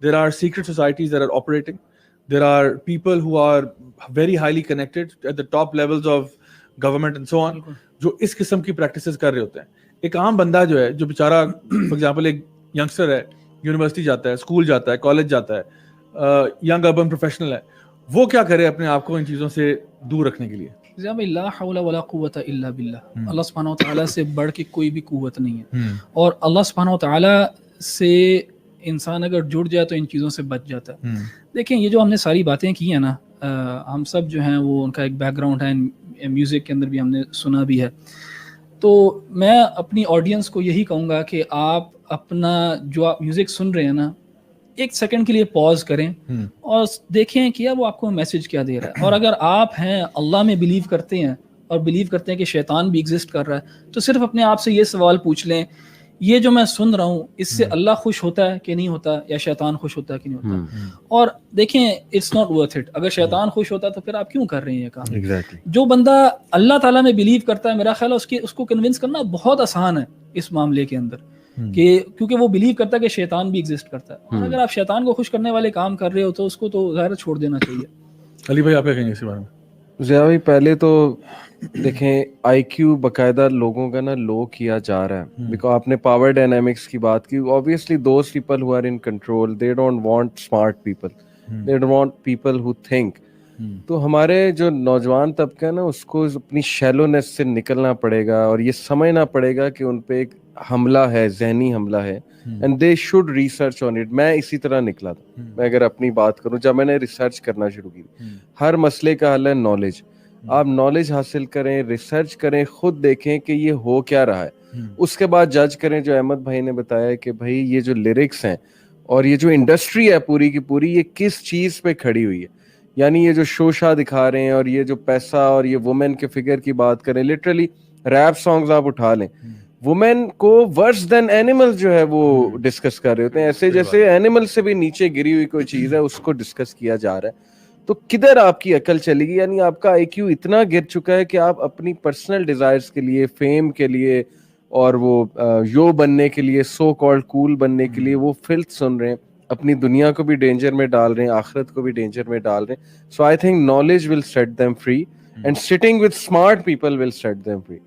there are secret societies that are operating, there are people who are very highly connected at the top levels of government and so on, جو اس قسم کی practices کر رہے ہوتے ہیں. ایک عام بندہ جو ہے, جو بیچارہ فار ایگزامپل ایک ینگسٹر ہے, یونیورسٹی جاتا ہے, اسکول جاتا ہے, کالج جاتا ہے, ینگ اربن پروفیشنل ہے, وہ کیا کرے اپنے آپ کو ان چیزوں سے دور رکھنے کے لیے؟ لا حول ولا قوت الا باللہ. اللہ سبحانہ وتعالیٰ سے بڑھ کے کوئی بھی قوت نہیں ہے, اور اللہ سبحانہ وتعالیٰ سے انسان اگر جڑ جائے تو ان چیزوں سے بچ جاتا ہے. دیکھیں یہ جو ہم نے ساری باتیں کی ہیں نا, ہم سب جو ہیں وہ ان کا ایک بیک گراؤنڈ ہے, میوزک کے اندر بھی ہم نے سنا بھی ہے. تو میں اپنی آڈینس کو یہی کہوں گا کہ آپ اپنا جو آپ میوزک سن رہے ہیں نا, ایک سیکنڈ کے لیے پاز کریں اور دیکھیں کہ وہ آپ کو میسج کیا دے رہا ہے. اور اگر آپ ہیں اللہ میں بلیو کرتے ہیں اور بلیو کرتے ہیں کہ شیطان بھی ایگزسٹ کر رہا ہے, تو صرف اپنے آپ سے یہ سوال پوچھ لیں, یہ جو میں سن رہا ہوں اس سے اللہ خوش ہوتا ہے کہ نہیں ہوتا, یا شیطان خوش ہوتا ہے کہ نہیں ہوتا. اور دیکھیں اٹس ناٹ ورتھ اٹ. اگر شیطان خوش ہوتا تو پھر آپ کیوں کر رہے ہیں یہ کام؟ جو بندہ اللہ تعالیٰ میں بلیو کرتا ہے, میرا خیال ہے اس کو کنونس کرنا بہت آسان ہے اس معاملے کے اندر, کہ کیونکہ وہ بلیو کرتا ہے کہ شیطان بھی ایگزسٹ کرتا ہے. اور اگر آپ شیطان کو خوش کرنے والے کام کر رہے ہو تو اس کو تو ظاہر چھوڑ دینا چاہیے. علی بھائی آپ کیا کہیں گے اس کے بارے میں؟ ضیاء بھائی پہلے تو دیکھیں آئی کیو باقاعدہ لوگوں کا نا لو کیا جا رہا ہے, بیکاز آپ نے پاور ڈائنامکس کی بات کی. obviously those people who are in control, they don't want smart people, they don't want people who think. تو ہمارے جو نوجوان طبقہ ہے نا, اس کو اپنی شیلونیس سے نکلنا پڑے گا اور یہ سمجھنا پڑے گا کہ ان پہ ایک حملہ ہے, ذہنی حملہ ہے, and they should research on it. میں اسی طرح نکلا تھا. میں اگر اپنی بات کروں, جب میں نے ریسرچ کرنا شروع کی, ہر مسئلے کا حل ہے نالج. آپ نالج حاصل کریں, ریسرچ کریں, خود دیکھیں کہ یہ ہو کیا رہا ہے, اس کے بعد جج کریں. جو احمد بھائی نے بتایا کہ بھائی یہ جو لیرکس ہیں اور یہ جو انڈسٹری ہے پوری کی پوری, یہ کس چیز پہ کھڑی ہوئی ہے. یعنی یہ جو شوشا دکھا رہے ہیں اور یہ جو پیسہ اور یہ وومن کے فگر کی بات کریں, لٹرلی ریپ سانگز آپ اٹھا لیں, وومن کو ورس دین اینیمل جو ہے وہ ڈسکس کر رہے ہوتے ہیں, ایسے جیسے اینیمل سے بھی نیچے گری ہوئی کوئی چیز ہے اس کو ڈسکس کیا جا رہا ہے. تو کدھر آپ کی عقل چلے گی؟ یعنی آپ کا آئی کیو اتنا گر چکا ہے کہ آپ اپنی پرسنل ڈیزائرز کے لیے, فیم کے لیے اور وہ یو بننے کے لیے, سو کالڈ کول بننے کے لیے وہ فلتھ سن رہے ہیں, اپنی دنیا کو بھی ڈینجر میں ڈال رہے ہیں, آخرت کو بھی ڈینجر میں ڈال رہے ہیں. So I think knowledge will set them free and sitting with smart people will set them free.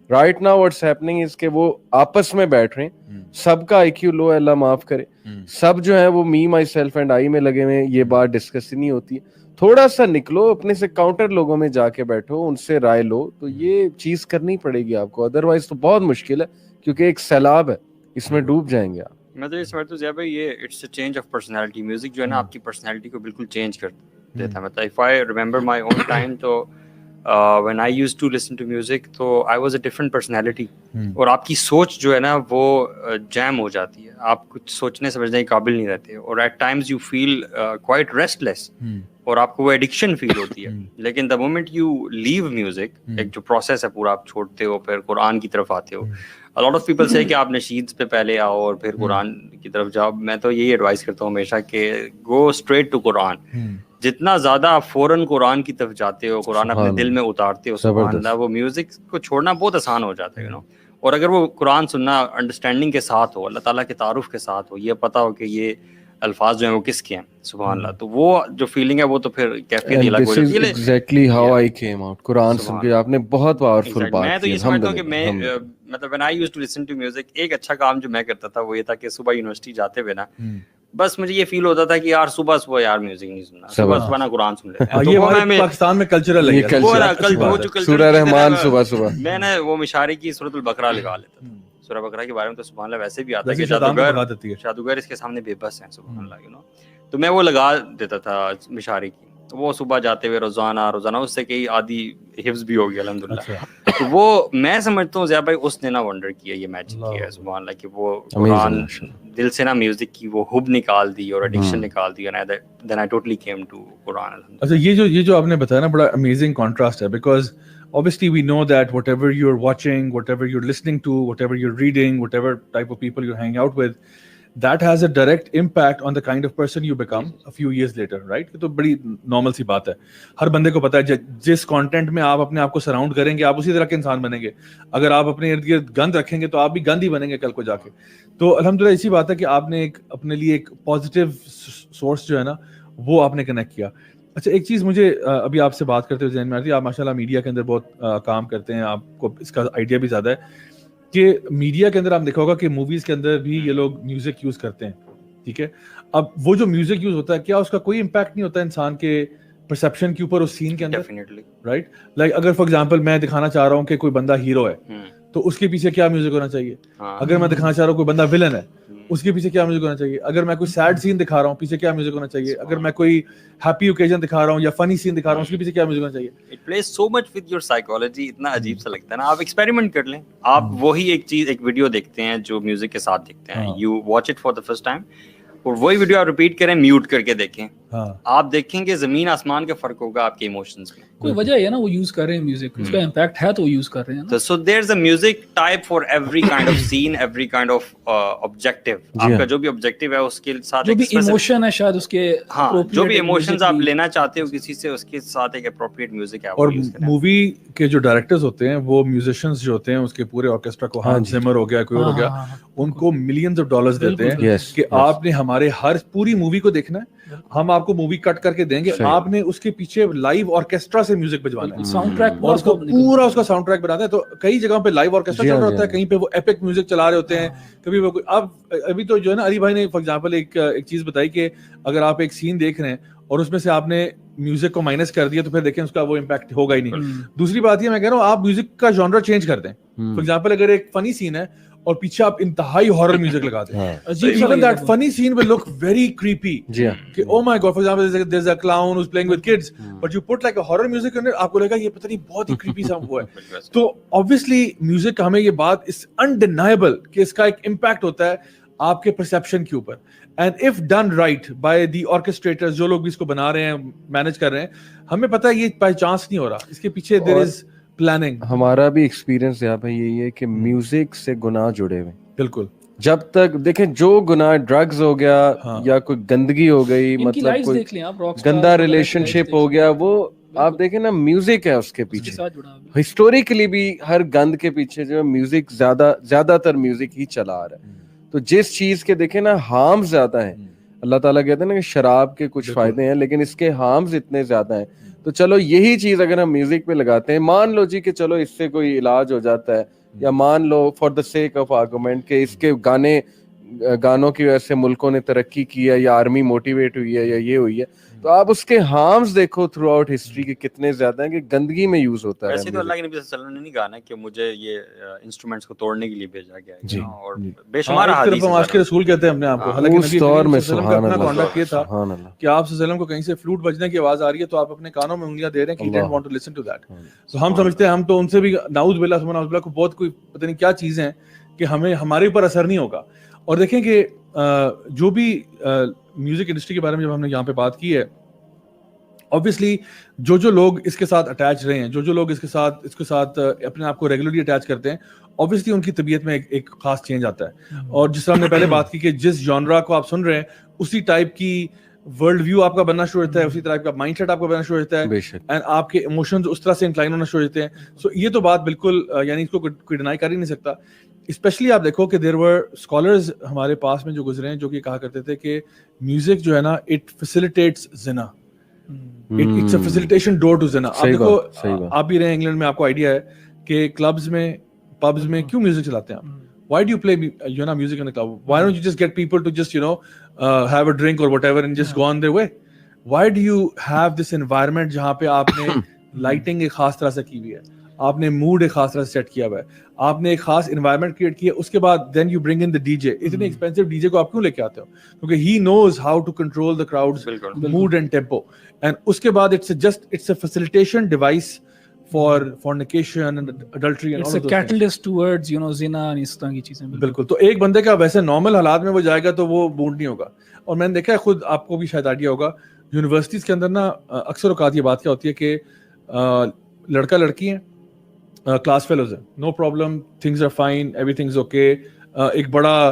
Right now what's happening is کہ وہ آپس میں بیٹھ رہے ہیں, سب کا آئی کیو لو ہے, اللہ معاف کرے, سب جو ہے وہ می مائی سیلف اینڈ آئی میں لگے ہوئے ہیں, یہ بات ڈسکس ہی نہیں ہوتی ہے. تھوڑا سا نکلو, اپنے سے کاؤنٹر لوگوں میں جا کے بیٹھو, ان سے رائے لو, تو یہ چیز کرنی پڑے گی آپ کو, ادروائز تو بہت مشکل ہے, کیونکہ ایک سیلاب ہے, اس میں ڈوب جائیں گے آپ. میں تو یہ سمجھتا ہوں ضیاء بھائی یہ it's a change of personality. Music جو ہے نا آپ کی پرسنالٹی کو بالکل چینج کر دیتا ہے. مطلب if I remember my own time, تو when I used to listen to music تو I was a different personality. اور آپ کی سوچ جو ہے نا وہ جیم ہو جاتی ہے, آپ کچھ سوچنے سمجھنے کے قابل نہیں رہتے, اور at times you feel quite restless, اور آپ کو وہ ایڈکشن فیل ہوتی ہے. لیکن the moment you leave music, ایک جو پروسیس ہے پورا آپ چھوڑتے ہو, پھر قرآن کی طرف آتے ہو. A lot of people say کہ آپ نشیدز پہ پہلے آؤ اور پھر قرآن کی طرف جاؤ. میں تو یہی ایڈوائز کرتا ہوں ہمیشہ کہ go straight to قرآن. جتنا زیادہ آپ فوراً قرآن کی طرف جاتے ہو, قرآن اپنے دل میں اتارتے ہو, سبحان اللہ, وہ میوزک کو چھوڑنا بہت آسان ہو جاتا ہے, یو نو. اور اگر وہ قرآن سننا انڈرسٹینڈنگ کے ساتھ ہو, اللہ تعالیٰ کے تعارف کے ساتھ ہو, یہ پتہ ہو کہ یہ الفاظ جو ہیں وہ کس کے ہیں, سبحان اللہ, تو وہ جو فیلنگ ہے وہ تو پھر کیفیت الگ ہو جاتی ہے. Exactly how I came out. قرآن سن کے آپ نے بہت پاورفل بات کی. میں تو یہ سمجھتا ہوں کہ میں مطلب when I used to listen to music, ایک اچھا کام جو میں کرتا تھا وہ یہ تھا کہ صبح یونیورسٹی جاتے ہوئے نا بس مجھے یہ فیل ہوتا تھا کہ یار صبح صبح یار میوزک نہیں سننا, صبح صبح نا قرآن سن لیتے ہیں. یہ ہمارے پاکستان میں کلچرل ہے, سورہ رحمان صبح صبح میں نے وہ مشاری کی سورۃ البقرہ لگا لیتا تھا. سورہ بقرہ کے بارے میں تو سبحان اللہ ویسے بھی آتا ہے کہ جادوگر اس کے سامنے بے بس ہیں, سبحان اللہ, یو نو. تو میں وہ لگا دیتا تھا مشاری کی, وہ صبح جاتے ہوئے روزانہ اس سے کئی آدھی حفظ بھی ہو گیا الحمدللہ. تو وہ میں سمجھتا ہوں ضیاء بھائی اس نے نا ونڈر کیا, یہ میجک کیا ہے, سبحان اللہ, کہ وہ قرآن دل سے نا میوزک کی وہ حب نکال دی اور ایڈکشن نکال دی, and then I totally came to قرآن. اچھا یہ جو آپ نے بتایا نا بڑا امیزنگ کانٹراسٹ ہے, because obviously we know that whatever you're watching, whatever you're listening to, whatever you're reading, whatever type of people you hang out with, that has a direct impact on the kind of person you become a few years later, right? تو بڑی normal سی بات ہے, ہر بندے کو پتا ہے جس content میں آپ اپنے آپ کو سراؤنڈ کریں گے آپ اسی طرح کے انسان بنیں گے. اگر آپ اپنے ارد گرد گند رکھیں گے تو آپ بھی گند ہی بنیں گے کل کو جا کے. تو الحمدللہ اسی بات ہے کہ آپ نے ایک اپنے لیے ایک پازیٹیو سورس جو ہے نا وہ آپ نے کنیکٹ کیا. اچھا ایک چیز مجھے ابھی آپ سے بات کرتے ہوئے ذہن میں آتی ہے, آپ ماشاءاللہ میڈیا کے اندر بہت کام کرتے ہیں, آپ کو اس کا آئیڈیا بھی زیادہ ہے کہ میڈیا کے اندر آپ دیکھا ہوگا کہ موویز کے اندر بھی یہ لوگ میوزک یوز کرتے ہیں, ٹھیک ہے. اب وہ جو میوزک یوز ہوتا ہے کیا اس کا کوئی امپیکٹ نہیں ہوتا انسان کے پرسیپشن کے اوپر اس سین کے اندر, رائٹ؟ لائک اگر فار ایگزامپل میں دکھانا چاہ رہا ہوں کہ کوئی بندہ ہیرو ہے تو اس کے پیچھے کیا میوزک ہونا چاہیے. اگر میں دکھانا چاہ رہا ہوں کوئی بندہ ولن ہے اس کے پیچھے کیا میوزک ہونا چاہیے. اگر میں کوئی سیڈ سین دکھا رہا ہوں پیچھے کیا میوزک ہونا چاہیے. اگر میں کوئی ہیپی اوکیزن دکھا رہا ہوں یا فنی سین دکھا رہا ہوں اس کے پیچھے کیا میوزک ہونا چاہیے. It please so much with your psychology. اتنا عجیب سا لگتا ہے نا, آپ ایکسپیریمنٹ کر لیں. آپ وہی ایک چیز ایک ویڈیو دیکھتے ہیں جو میوزک کے ساتھ دیکھتے ہیں, you watch it for the first time, اور وہی ویڈیو آپ ریپیٹ کریں میوٹ کر کے دیکھیں, آپ دیکھیں کہ زمین آسمان کا فرق ہوگا آپ کے ایموشنز میں. کوئی وجہ ہے نا وہ یوز کر رہے ہیں میوزک, اس کا امپیکٹ ہے تو وہ یوز کر رہے ہیں نا. So there is a music type for every kind of scene, every kind of objective. آپ کا جو بھی آبجیکٹیو ہے اس کے ساتھ جو بھی ایموشن ہے شاید اس کے, ہاں جو بھی ایموشنز آپ لینا چاہتے ہو کسی سے اس کے ساتھ ایک اپروپریٹ میوزک ہے. اور مووی کے جو ڈائریکٹرز ہوتے ہیں وہ میوزیشینز جو ہوتے ہیں اس کے پورے آرکیسٹرا کو, ہانس زمر ہو گیا کوئی ہو گیا, ان کو ملینز آف ڈالرز دیتے ہیں کہ آپ نے ہمارے ہر پوری مووی کو دیکھنا ہے, ہم آپ کو مووی کٹ کر کے دیں گے, آپ نے اس کے پیچھے لائیو آرکیسٹرا سے میوزک بجوانا ہے, ساؤنڈ ٹریک پورا اس کا ساؤنڈ ٹریک بناتا ہے. تو کئی جگہوں پہ لائیو آرکیسٹرا چل رہا ہوتا ہے, کہیں پہ وہ ایپک میوزک چلا رہے ہوتے ہیں, کبھی وہ اب ابھی تو جو ہے نا علی بھائی نے فار ایگزامپل ایک چیز بتائی کہ اگر آپ ایک سین دیکھ رہے ہیں اور اس میں سے آپ نے میوزک کو مائنس کر دیا تو پھر دیکھیں اس کا وہ امپیکٹ ہوگا ہی نہیں. دوسری بات یہ میں کہہ رہا ہوں آپ میوزک کا جانرا چینج کر دیں. فار ایگزامپل اگر ایک فنی سین ہے اور پیچھے آپ انتہائی ہارر میوزک لگا دیں, even that funny scene will look very creepy. کہ oh my god, for example there's a clown who's playing with kids, but you put like a horror music in it, آپ کو لگے گا یہ پتہ نہیں بہت ہی creepy سا وہ ہے. تو obviously music کا ہمیں یہ بات is undeniable کہ اس کا ایک impact ہوتا ہے آپ کے perception کے اوپر. And if done right by the orchestrators, جو لوگ بھی اس کو بنا رہے ہیں مینج کر رہے ہیں, ہمیں پتہ ہے یہ بائی چانس نہیں ہو رہا, اس کے پیچھے there is پلاننگ. ہمارا بھی ایکسپیرینس یہاں پہ یہی ہے کہ میوزک سے گناہ جڑے ہوئے. بالکل, جب تک دیکھیں جو گناہ ڈرگز ہو گیا یا کوئی گندگی ہو گئی, مطلب کوئی گندا ریلیشن شپ ہو گیا, وہ آپ دیکھیں نا میوزک ہے اس کے پیچھے. ہسٹوریکلی بھی ہر گند کے پیچھے جو ہے میوزک زیادہ تر میوزک ہی چلا آ رہا ہے. تو جس چیز کے دیکھیں نا ہارم زیادہ ہیں, اللہ تعالیٰ کہتے ہیں نا کہ شراب کے کچھ فائدے ہیں لیکن اس کے ہارمز اتنے زیادہ ہیں. تو چلو یہی چیز اگر ہم میوزک پہ لگاتے ہیں, مان لو جی کہ چلو اس سے کوئی علاج ہو جاتا ہے, یا مان لو for the sake of argument کہ اس کے گانوں کی وجہ سے ملکوں نے ترقی کی ہے یا آرمی موٹیویٹ ہوئی ہے یا یہ ہوئی ہے, تو آپ اس کے ہارمز دیکھو تھرو آؤٹ ہسٹری کے کتنے زیادہ ہیں کہ گندگی میں یوز ہوتا ہے. ایسے تو اللہ کے نبی صلی اللہ علیہ وسلم نے نہیں کہا نا کہ مجھے یہ انسٹرومنٹس کو توڑنے کے لیے بھیجا گیا ہے, اور بے شمار احادیث ہیں. عاشق رسول کہتے ہیں اپنے آپ کو, حالانکہ نبی صلی اللہ علیہ وسلم کا اپنا کانڈکٹ یہ تھا کہ آپ صلی اللہ علیہ وسلم کو کہیں سے فلوٹ بجنے کی آواز آ رہی ہے تو آپ اپنے کانوں میں انگلیاں دے رہے ہیں کہ you don't want to listen to that. تو ہم سمجھتے ہیں ہم تو ان سے بھی نعوذ باللہ ثم نعوذ باللہ کو بہت کوئی پتہ نہیں کیا چیزیں ہیں کہ ہمیں ہمارے اوپر اثر نہیں ہوگا. اور دیکھیں کہ جو بھی میوزک انڈسٹری کے بارے میں جب ہم نے یہاں پہ بات کی ہے, obviously جو لوگ اس کے ساتھ اٹیچ رہے ہیں, جو لوگ اس کے ساتھ اپنے آپ کو ریگولرلی اٹیچ کرتے ہیں, obviously ان کی طبیعت میں ایک خاص چینج آتا ہے. اور جس طرح ہم نے پہلے بات کی کہ جس جانرا کو آپ سن رہے ہیں اسی ٹائپ کی ورلڈ ویو آپ کا بننا شروع ہوتا ہے, اسی طرح کا مائنڈ سیٹ آپ کا بننا شروع ہوتا ہے, اینڈ آپ کے ایموشنز اس طرح سے انکلائن ہونا شروع ہوتے ہیں. سو یہ تو بات بالکل یعنی اس کو کوئی ڈینائی کر ہی نہیں سکتا. اسپیشلی آپ دیکھو کہ دیر ور اسکالرز ہمارے پاس میں جو گزرے ہیں جو کہ کہا کرتے تھے کہ میوزک جو ہے نا اٹ فیسیلیٹیٹس زنا, it's a facilitation door to زنا. آپ دیکھو آپ بھی رہے انگلینڈ میں, آپ کو آئیڈیا ہے کہ کلبز میں پبز میں کیوں میوزک چلاتے ہیں آپ. Why do you play music in the club? Why don't you just get people to just have a drink or whatever and just go on their way? Why do you have this environment جہاں پہ آپ نے lighting ایک خاص طرح سے کی ہوئی ہے, آپ نے موڈ ایک خاص طرح سے سیٹ کیا ہوا ہے, آپ نے ایک خاص انوائرمنٹ کریٹ کیا, اس کے بعد then you bring in the DJ. اتنے ایکسپینسو ڈی جے کو آپ کیوں لے کے آتے ہو؟ کیونکہ he knows how to control the crowd's mood and tempo. And اس کے بعد it's a facilitation device for fornication and adultery and all of those things. It's a catalyst towards zina and اس طرح کی چیزیں. بالکل. تو ایک بندے کا ویسے نارمل حالات میں وہ جائے گا تو وہ موڈ نہیں ہوگا. اور میں نے دیکھا ہے خود, آپ کو بھی شاید آئیڈیا ہوگا, یونیورسٹیز کے اندر نا اکثر اوقات یہ بات کیا ہوتی ہے کہ لڑکا لڑکی ہیں, کلاس فیلوز ہیں, no problem, things are fine, every things okay, ایک بڑا